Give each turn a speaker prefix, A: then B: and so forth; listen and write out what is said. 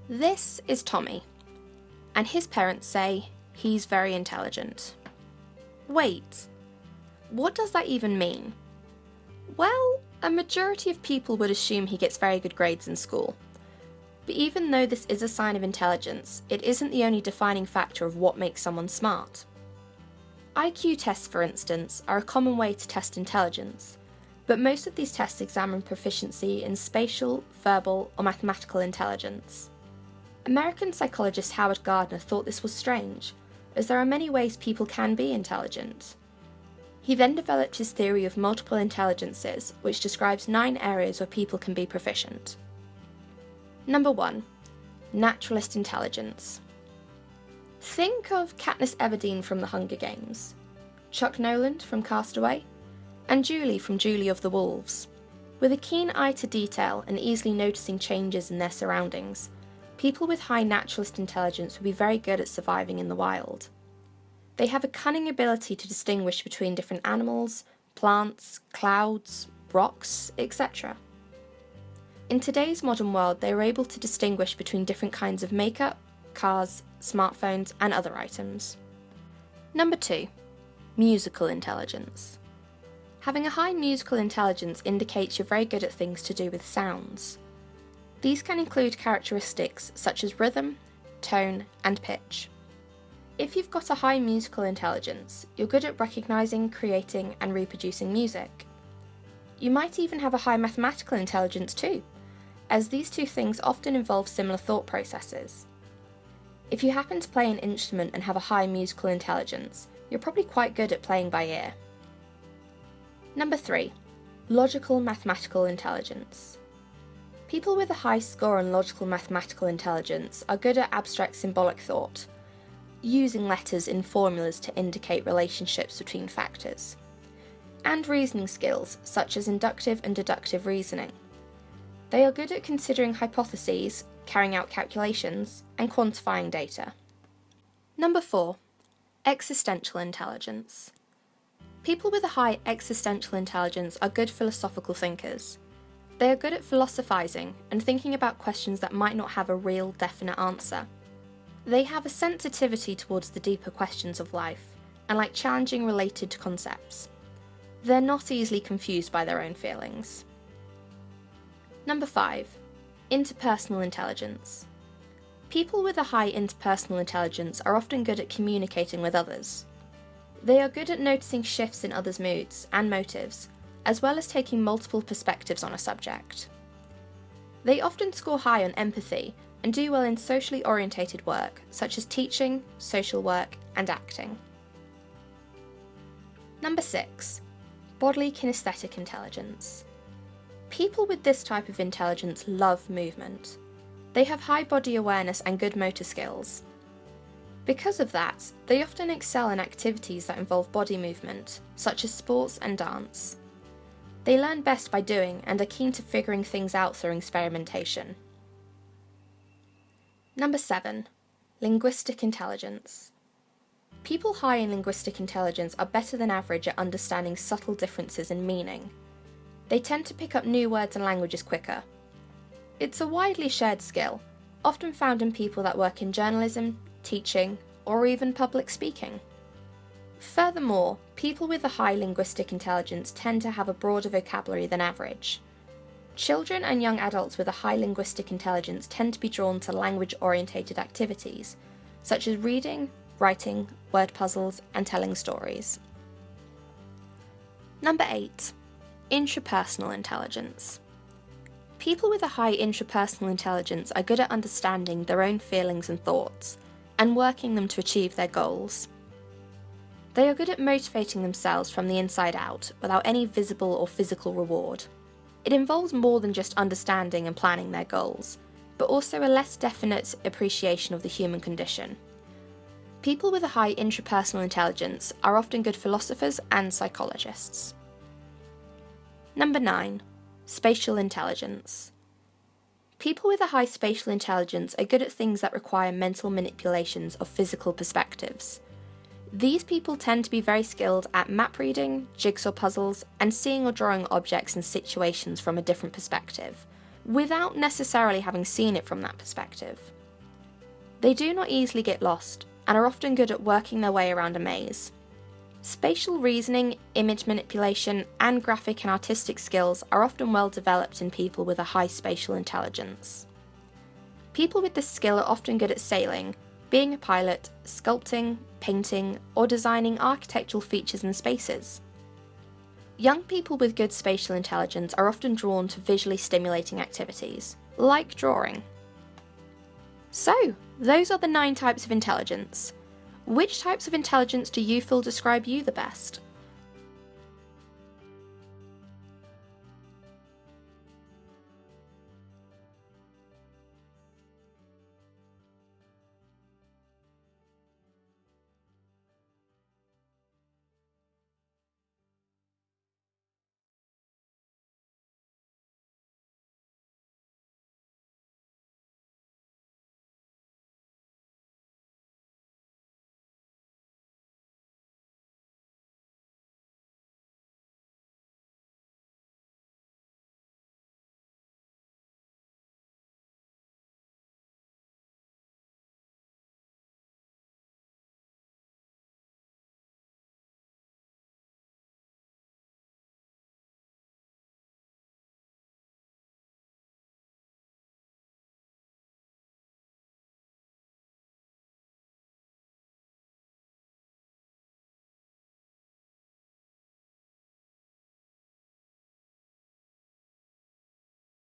A: This is Tommy, and his parents say he's very intelligent. Wait, what does that even mean? Well, a majority of people would assume he gets very good grades in school. But even though this is a sign of intelligence, it isn't the only defining factor of what makes someone smart. IQ tests, for instance, are a common way to test intelligence, but most of these tests examine proficiency in spatial, verbal, or mathematical intelligence. American psychologist Howard Gardner thought this was strange, as there are many ways people can be intelligent. He then developed his theory of multiple intelligences, which describes 9 areas where people can be proficient. Number 1. Naturalist intelligence. Think of Katniss Everdeen from The Hunger Games, Chuck Noland from Castaway, and Julie from Julie of the Wolves. With a keen eye to detail and easily noticing changes in their surroundings, people with high naturalist intelligence will be very good at surviving in the wild. They have a cunning ability to distinguish between different animals, plants, clouds, rocks, etc. In today's modern world, they are able to distinguish between different kinds of makeup, cars, smartphones, and other items. Number 2. Musical intelligence. Having a high musical intelligence indicates you're very good at things to do with sounds. These can include characteristics such as rhythm, tone, and pitch. If you've got a high musical intelligence, you're good at recognising, creating, and reproducing music. You might even have a high mathematical intelligence too, as these two things often involve similar thought processes. If you happen to play an instrument and have a high musical intelligence, you're probably quite good at playing by ear. Number 3. Logical mathematical intelligence. People with a high score on logical mathematical intelligence are good at abstract symbolic thought, using letters in formulas to indicate relationships between factors, and reasoning skills such as inductive and deductive reasoning. They are good at considering hypotheses, carrying out calculations, and quantifying data. Number 4. Existential intelligence. People with a high existential intelligence are good philosophical thinkers. They are good at philosophizing and thinking about questions that might not have a real, definite answer. They have a sensitivity towards the deeper questions of life, and like challenging related concepts. They're not easily confused by their own feelings. Number 5. Interpersonal intelligence. People with a high interpersonal intelligence are often good at communicating with others. They are good at noticing shifts in others' moods and motives, as well as taking multiple perspectives on a subject. They often score high on empathy and do well in socially orientated work, such as teaching, social work, and acting. Number 6. Bodily-kinesthetic intelligence. People with this type of intelligence love movement. They have high body awareness and good motor skills. Because of that, they often excel in activities that involve body movement, such as sports and dance. They learn best by doing and are keen to figuring things out through experimentation. Number 7. Linguistic intelligence. People high in linguistic intelligence are better than average at understanding subtle differences in meaning. They tend to pick up new words and languages quicker. It's a widely shared skill, often found in people that work in journalism, teaching, or even public speaking. Furthermore, people with a high linguistic intelligence tend to have a broader vocabulary than average. Children and young adults with a high linguistic intelligence tend to be drawn to language-orientated activities, such as reading, writing, word puzzles, and telling stories. Number 8. Intrapersonal intelligence. People with a high intrapersonal intelligence are good at understanding their own feelings and thoughts, and working them to achieve their goals. They are good at motivating themselves from the inside out, without any visible or physical reward. It involves more than just understanding and planning their goals, but also a less definite appreciation of the human condition. People with a high intrapersonal intelligence are often good philosophers and psychologists. Number 9. Spatial intelligence. People with a high spatial intelligence are good at things that require mental manipulations of physical perspectives. These people tend to be very skilled at map reading, jigsaw puzzles, and seeing or drawing objects and situations from a different perspective, without necessarily having seen it from that perspective. They do not easily get lost, and are often good at working their way around a maze. Spatial reasoning, image manipulation, and graphic and artistic skills are often well developed in people with a high spatial intelligence. People with this skill are often good at sailing, being a pilot, sculpting, painting, or designing architectural features and spaces. Young people with good spatial intelligence are often drawn to visually stimulating activities, like drawing. So, those are the 9 types of intelligence. Which types of intelligence do you feel describe you the best?